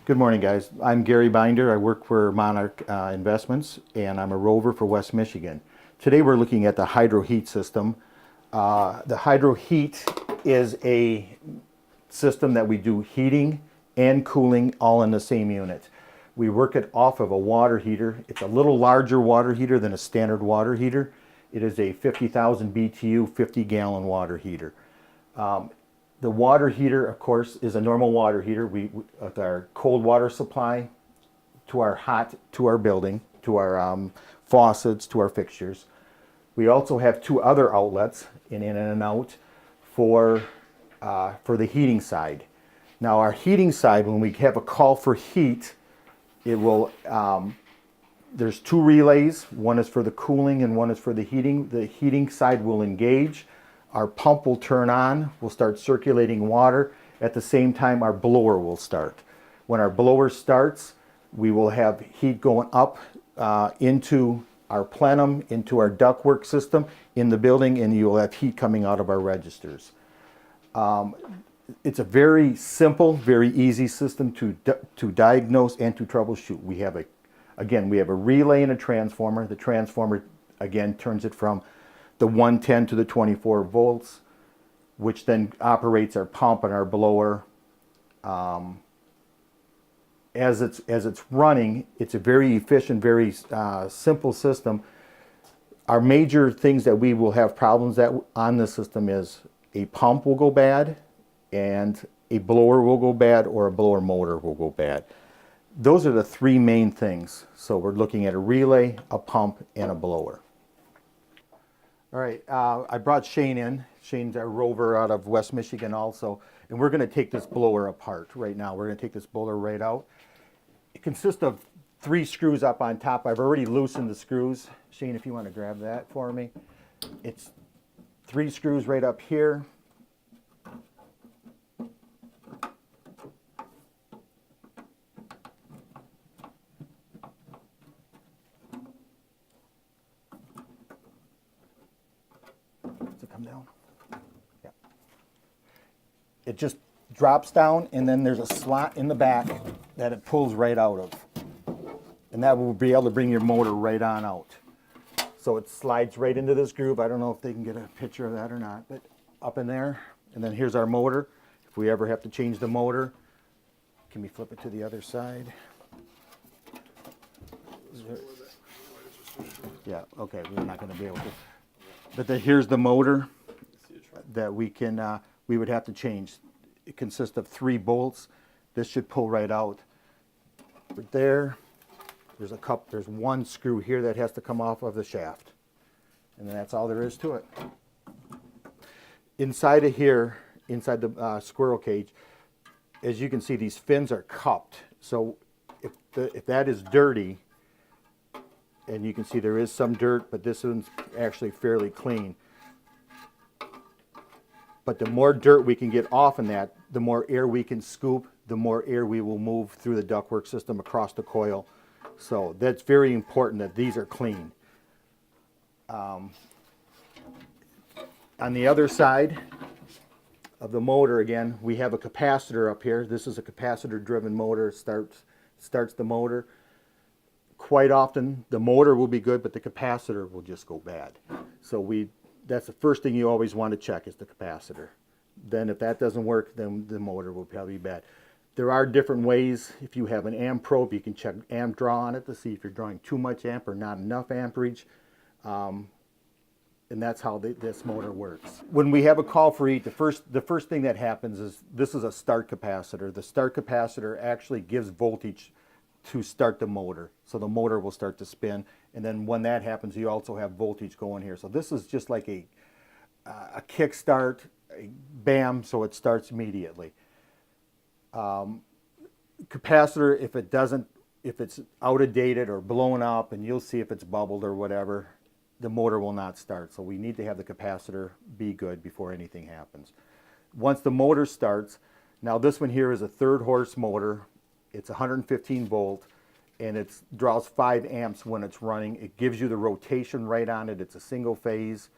Good morning, guys. I'm Gary Binder. I work for Monarch Investments, and I'm a rover for West Michigan. Today we're looking at the hydro heat system. The hydro heat is a system that we do heating and cooling all in the same unit. We work it off of a water heater. It's a little larger water heater than a standard water heater. It is a 50,000 BTU, 50-gallon water heater. The water heater, of course, is a normal water heater. With our cold water supply to our hot, to our building, to our faucets, to our fixtures. We also have two other outlets, in and out, for the heating side. Now our heating side, when we have a call for heat, it will, there's two relays. One is for the cooling and one is for the heating. The heating side will engage. Our pump will turn on, we'll start circulating water. At the same time, our blower will start. When our blower starts, we will have heat going up into our plenum, into our ductwork system in the building, and you'll have heat coming out of our registers. It's a very simple, very easy system to diagnose and to troubleshoot. We have a relay and a transformer. The transformer, again, turns it from the 110 to the 24 volts, which then operates our pump and our blower. As it's running, it's a very efficient, very simple system. Our major things that we will have problems on this system is a pump will go bad, and a blower will go bad, or a blower motor will go bad. Those are the three main things. So we're looking at a relay, a pump, and a blower. All right, I brought Shane in. Shane's our rover out of West Michigan also, and we're going to take this blower apart right now. We're going to take this blower right out. It consists of 3 screws up on top. I've already loosened the screws. Shane, if you want to grab that for me. It's 3 screws right up here. Come down. Yeah. It just drops down, and then there's a slot in the back that it pulls right out of. And that will be able to bring your motor right on out. So it slides right into this groove. I don't know if they can get a picture of that or not, but up in there. And then here's our motor. If we ever have to change the motor, can we flip it to the other side? Yeah, okay, we're not going to be able to. But here's the motor that we would have to change. It consists of 3 bolts. This should pull right out. Right there, there's 1 screw here that has to come off of the shaft. And that's all there is to it. Inside of here, inside the squirrel cage, as you can see, these fins are cupped. So if that is dirty, and you can see there is some dirt, but this one's actually fairly clean. But the more dirt we can get off in that, the more air we can scoop, the more air we will move through the ductwork system across the coil. So that's very important that these are clean. On the other side of the motor, again, we have a capacitor up here. This is a capacitor-driven motor. It starts the motor. Quite often the motor will be good, but the capacitor will just go bad. So that's the first thing you always want to check is the capacitor. Then if that doesn't work, then the motor will probably be bad. There are different ways. If you have an amp probe, you can check amp draw on it to see if you're drawing too much amp or not enough amperage. And that's how this motor works. When we have a call for heat, the first thing that happens is this is a start capacitor. The start capacitor actually gives voltage to start the motor. So the motor will start to spin, and then when that happens, you also have voltage going here. So this is just like a kick start, a bam, so it starts immediately. Capacitor, if it's out of dated or blown up, and you'll see if it's bubbled or whatever, the motor will not start. So we need to have the capacitor be good before anything happens. Once the motor starts, now this one here is a 3rd horse motor. It's 115 volt, and it draws 5 amps when it's running. It gives you the rotation right on it. It's a single phase.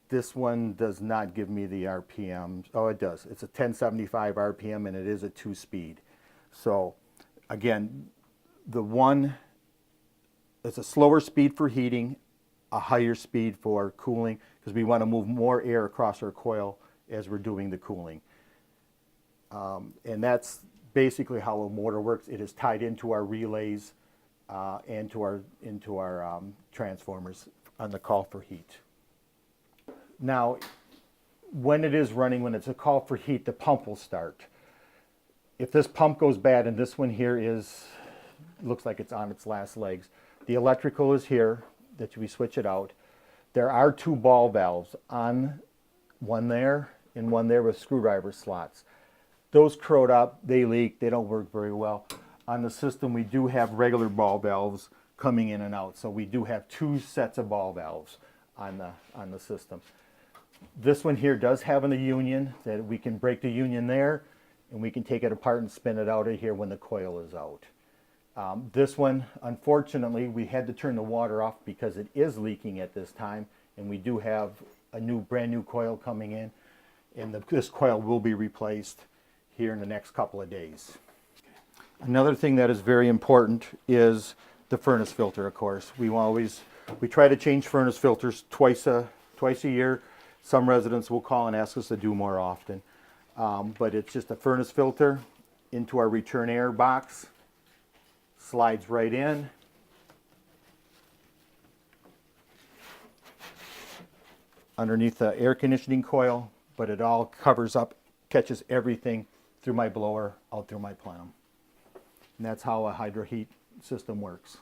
This one does not give me the RPM. Oh, it does. It's a 1075 RPM and it is a 2-speed. So again, the one, it's a slower speed for heating, a higher speed for cooling, because we want to move more air across our coil as we're doing the cooling. And that's basically how a motor works. It is tied into our relays and into our transformers on the call for heat. Now, when it is running, when it's a call for heat, the pump will start. If this pump goes bad, and this one here looks like it's on its last legs, the electrical is here, that we switch it out. There are 2 ball valves, one there and one there with screwdriver slots. Those corrode up, they leak, they don't work very well. On the system, we do have regular ball valves coming in and out, so we do have 2 sets of ball valves on the system. This one here does have a union that we can break the union there, and we can take it apart and spin it out of here when the coil is out. This one, unfortunately, we had to turn the water off because it is leaking at this time, and we do have a brand new coil coming in, and this coil will be replaced here in the next couple of days. Another thing that is very important is the furnace filter, of course. We try to change furnace filters twice a year. Some residents will call and ask us to do more often. But it's just a furnace filter into our return air box, slides right in. Underneath the air conditioning coil, but it all covers up, catches everything through my blower, out through my plenum. And that's how a hydro heat system works.